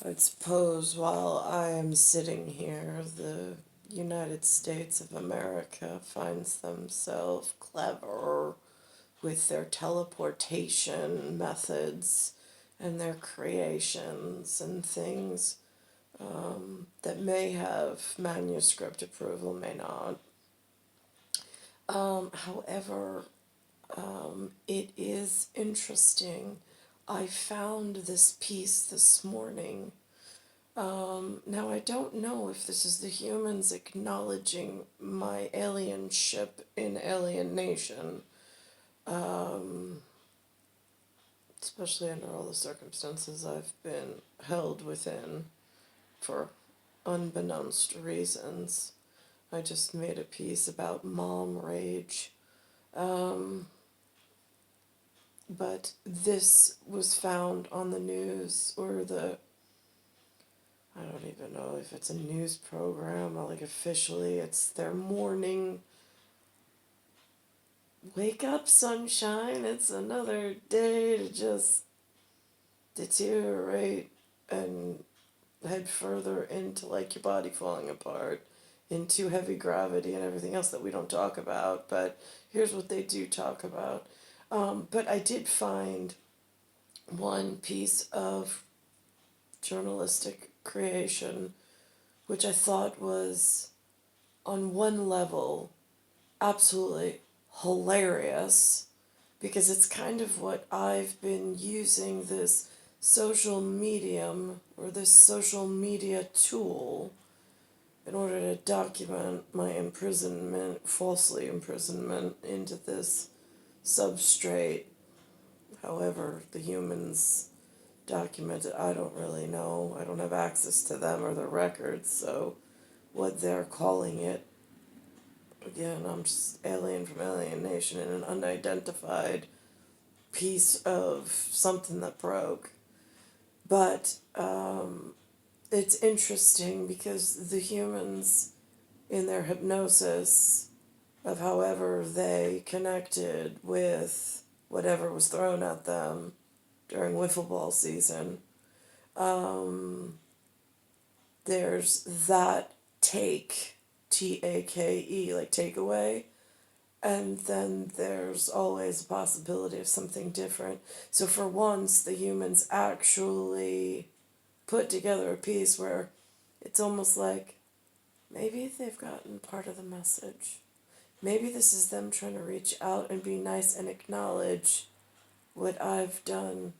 I suppose while I am sitting here, the United States of America finds themselves clever with their teleportation methods and their creations and things that may have manuscript approval, may not. However, it is interesting. I found this piece this morning. Now, I don't know if this is the humans acknowledging my alienship in alienation, especially under all the circumstances I've been held within for unbeknownst reasons. I just made a piece about mom rage. But this was found on the news, or I don't even know if it's a news program, or like officially it's their morning wake up sunshine, it's another day to just deteriorate and head further into like your body falling apart, into heavy gravity and everything else that we don't talk about, but here's what they do talk about. But I did find one piece of journalistic creation which I thought was, on one level, absolutely hilarious, because it's kind of what I've been using this social medium or this social media tool in order to document my imprisonment, falsely imprisonment, into this substrate. However, the humans document it, I don't really know. I don't have access to them or their records, so what they're calling it, again, I'm just alien from alienation in an unidentified piece of something that broke. But it's interesting because the humans, in their hypnosis of however they connected with whatever was thrown at them during wiffle ball season, there's that TAKE, like takeaway, and then there's always a possibility of something different. So for once, the humans actually put together a piece where it's almost like maybe they've gotten part of the message. Maybe this is them trying to reach out and be nice and acknowledge what I've done.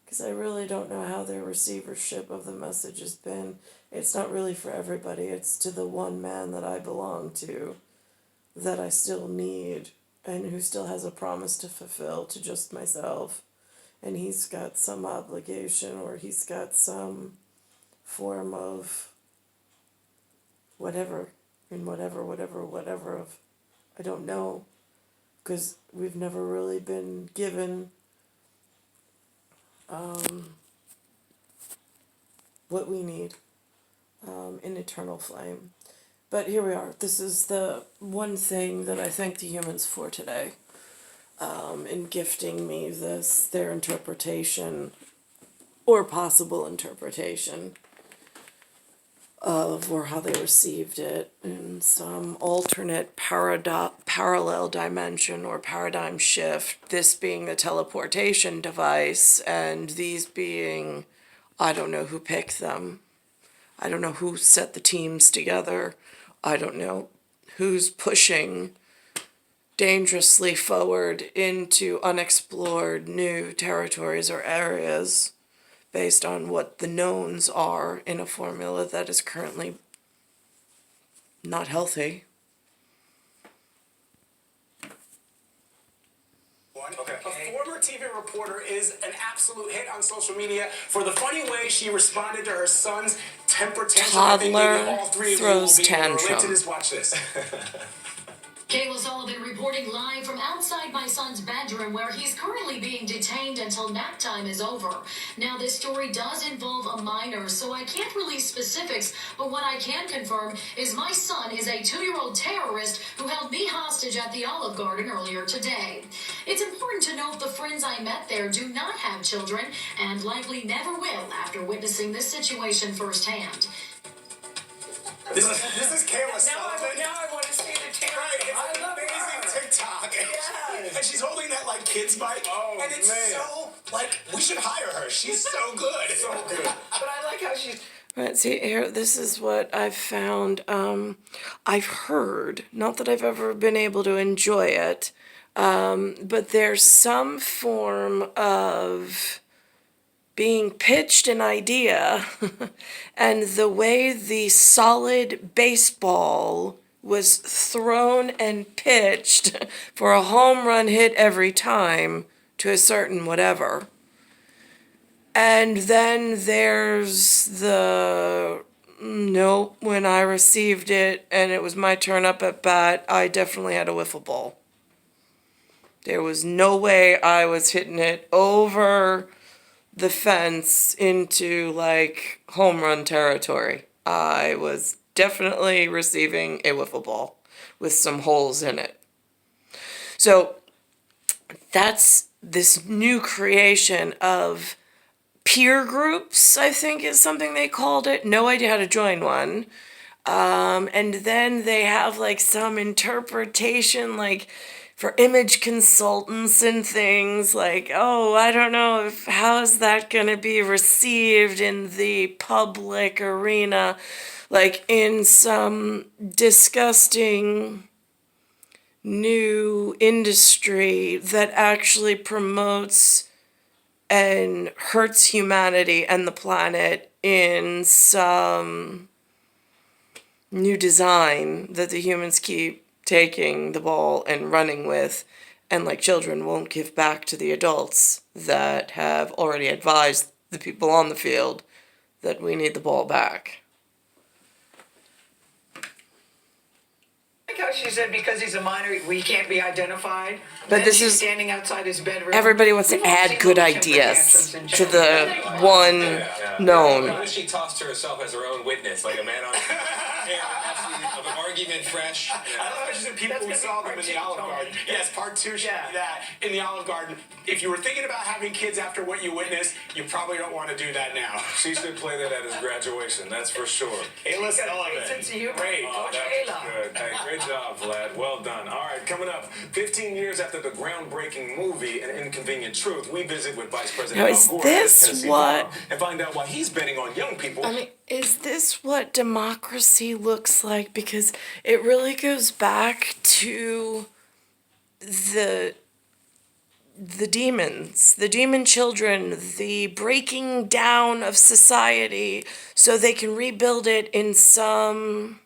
Because I really don't know how their receivership of the message has been. It's not really for everybody, it's to the one man that I belong to, that I still need, and who still has a promise to fulfill to just myself. And he's got some obligation, or he's got some form of whatever, in whatever of, I don't know, because we've never really been given what we need in eternal flame. But here we are. This is the one thing that I thank the humans for today, in gifting me this, their interpretation, or possible interpretation, of or how they received it in some alternate parallel dimension or paradigm shift, this being the teleportation device, and these being, I don't know who picked them. I don't know who set the teams together. I don't know who's pushing dangerously forward into unexplored new territories or areas based on what the knowns are in a formula that is currently not healthy. Okay. A former TV reporter is an absolute hit on social media for the funny way she responded to her son's temper tantrum. Toddler throws tantrum. Watch this. Kayla Sullivan reporting live from outside my son's bedroom where he's currently being detained until nap time is over. Now, this story does involve a minor, so I can't release specifics, but what I can confirm is my son is a 2-year-old terrorist who held me hostage at the Olive Garden earlier today. It's important to note the friends I met there do not have children and likely never will after witnessing this situation firsthand. This is Kayla Sullivan. Now I want to see the TikTok. Right, it's an amazing TikTok. Yes. And she's holding that like kids mic. Oh, and it's man. so like we should hire her. She's so good. So good. But I like how she's. Right, see here, this is what I've found. I've heard, not that I've ever been able to enjoy it, but there's some form of being pitched an idea and the way the solid baseball was thrown and pitched for a home run hit every time to a certain whatever. And then there's the nope, when I received it and it was my turn up at bat, I definitely had a wiffle ball. There was no way I was hitting it over the fence into like home run territory. I was definitely receiving a wiffle ball with some holes in it. So that's this new creation of peer groups, I think is something they called it. No idea how to join one. And then they have like some interpretation, like for image consultants and things like, oh, I don't know if how is that going to be received in the public arena, like in some disgusting new industry that actually promotes and hurts humanity and the planet in some new design that the humans keep taking the ball and running with, and like children won't give back to the adults that have already advised the people on the field that we need the ball back. I like how she said because he's a minor, we can't be identified. But Then this she's is- standing outside his bedroom. Everybody wants to We've all add seen good little temper ideas tantrums in to children. the one known. What if she tossed herself as her own witness, like a man on air of an argument fresh? I love how she said people That's who gonna saw be them in the part Olive two, Garden. Tony. Yes, part two should Yeah. be that. In the Olive Garden, if you were thinking about having kids after what you witnessed, you probably don't want to do that now. She should play that at his graduation, that's for sure. Kayla Got a Sullivan. great sense of humor. Great. Oh, Coach that was Ayla. good. Hey, great job, Vlad. Well done. All right, coming up, 15 years after the groundbreaking movie An Inconvenient Truth, we visit with Vice President Now, Al is Gore at this the Tennessee what- Bar and find out why he's betting on young people. I mean, is this what democracy looks like? Because it really goes back to the demons, the demon children, the breaking down of society so they can rebuild it in some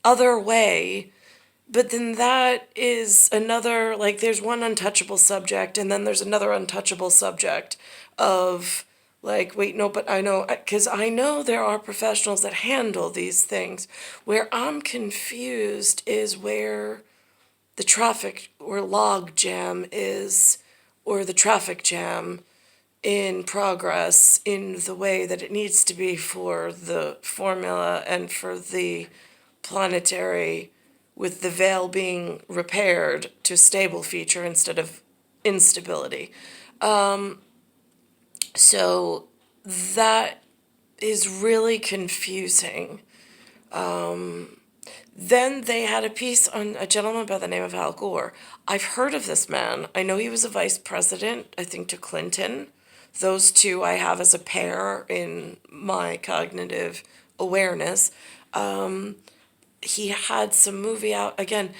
other way. But then that is another, like, there's one untouchable subject, and then there's another untouchable subject of, like, wait, no, but I know, because I know there are professionals that handle these things. Where I'm confused is where the traffic or log jam is, or the traffic jam in progress in the way that it needs to be for the formula and for the planetary, with the veil being repaired to stable feature instead of instability. So that is really confusing. Then they had a piece on a gentleman by the name of Al Gore. I've heard of this man. I know he was a vice president, I think, to Clinton. Those two I have as a pair in my cognitive awareness. He had some movie out. Again,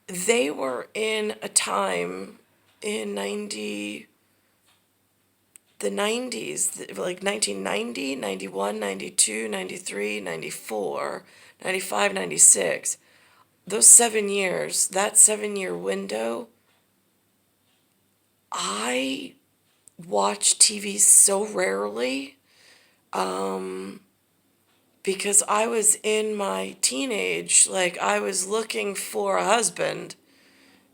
they were in a time in the 90s, like 1990, 91, 92, 93, 94, 95, 96. Those 7 years, that 7-year window, I watch TV so rarely. because I was in my teenage, like I was looking for a husband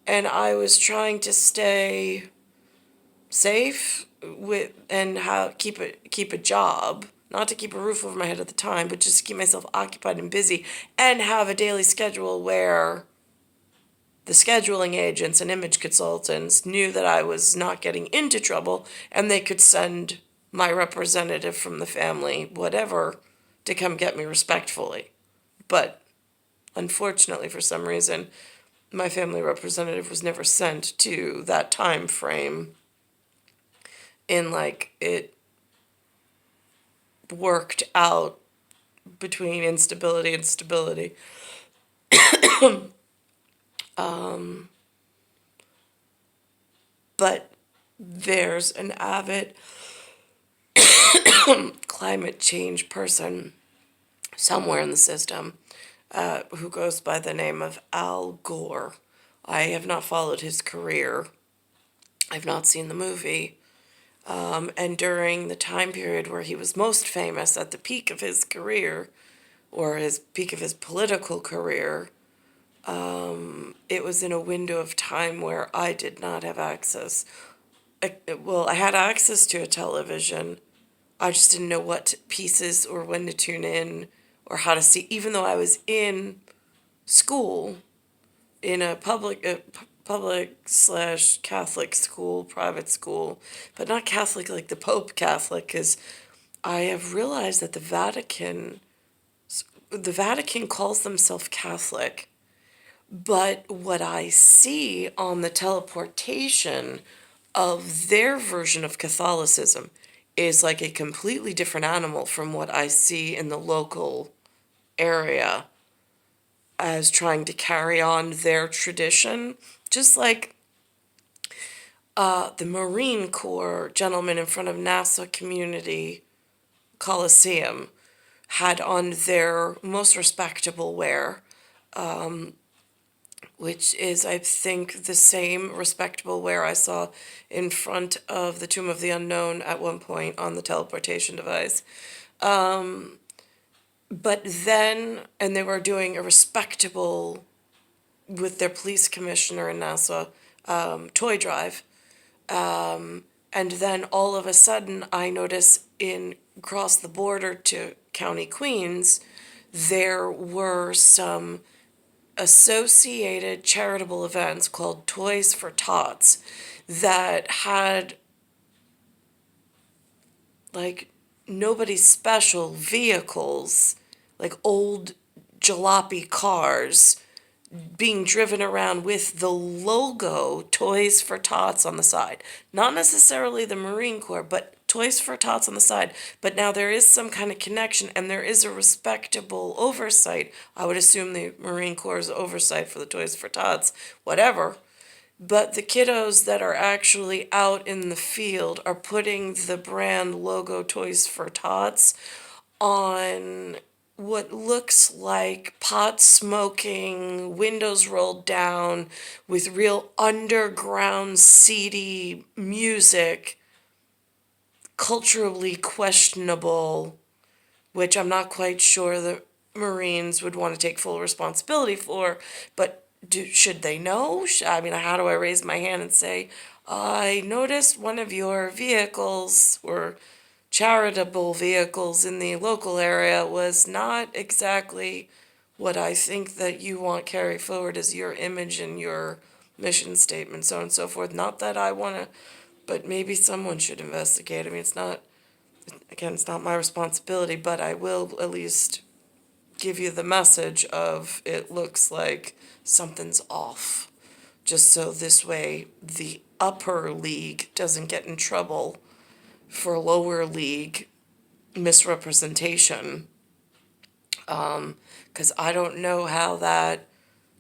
and I was trying to stay safe with and how keep a job, not to keep a roof over my head at the time, but just to keep myself occupied and busy and have a daily schedule where the scheduling agents and image consultants knew that I was not getting into trouble and they could send my representative from the family, whatever, to come get me respectfully. But unfortunately, for some reason, my family representative was never sent to that time frame. In like it worked out between instability and stability. But there's an avid climate change person somewhere in the system who goes by the name of Al Gore. I have not followed his career. I've not seen the movie. And during the time period where he was most famous at the peak of his career, or his peak of his political career, it was in a window of time where I did not have access. Well, I had access to a television. I just didn't know what pieces or when to tune in or how to see, even though I was in school, in a public slash Catholic school, private school, but not Catholic like the Pope Catholic, because I have realized that the Vatican calls themselves Catholic, but what I see on the teleportation of their version of Catholicism is like a completely different animal from what I see in the local area as trying to carry on their tradition. Just like the Marine Corps gentleman in front of NASA Community Coliseum had on their most respectable wear, which is, I think, the same respectable wear I saw in front of the Tomb of the Unknown at one point on the teleportation device. But then, and they were doing a respectable, with their police commissioner in Nassau, toy drive. And then all of a sudden, I notice in across the border to County Queens, there were some associated charitable events called Toys for Tots that had like nobody special vehicles, like old jalopy cars being driven around with the logo Toys for Tots on the side. Not necessarily the Marine Corps, but Toys for Tots on the side. But now there is some kind of connection and there is a respectable oversight. I would assume the Marine Corps' oversight for the Toys for Tots, whatever. But the kiddos that are actually out in the field are putting the brand logo Toys for Tots on what looks like pot smoking, windows rolled down, with real underground seedy music, culturally questionable, which I'm not quite sure the Marines would want to take full responsibility for, but should they know? I mean, how do I raise my hand and say, I noticed one of your vehicles or charitable vehicles in the local area was not exactly what I think that you want carry forward as your image and your mission statement, so on and so forth. Not that I want to, but maybe someone should investigate. I mean, it's not my responsibility, but I will at least give you the message of it looks like something's off. Just so this way the upper league doesn't get in trouble for lower league misrepresentation. Because I don't know how that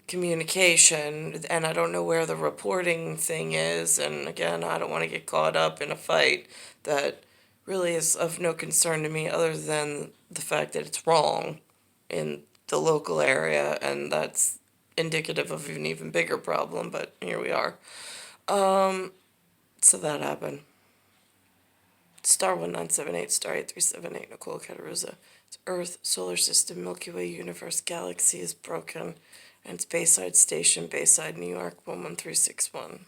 communication, and I don't know where the reporting thing is, and again, I don't want to get caught up in a fight that really is of no concern to me other than the fact that it's wrong in the local area, and that's indicative of an even bigger problem, but here we are. So that happened. Star 1978, Star 8378, Nicole, Cattaruzza. It's Earth, Solar System, Milky Way, Universe, Galaxy is broken. And it's Bayside Station, Bayside, New York, 11361.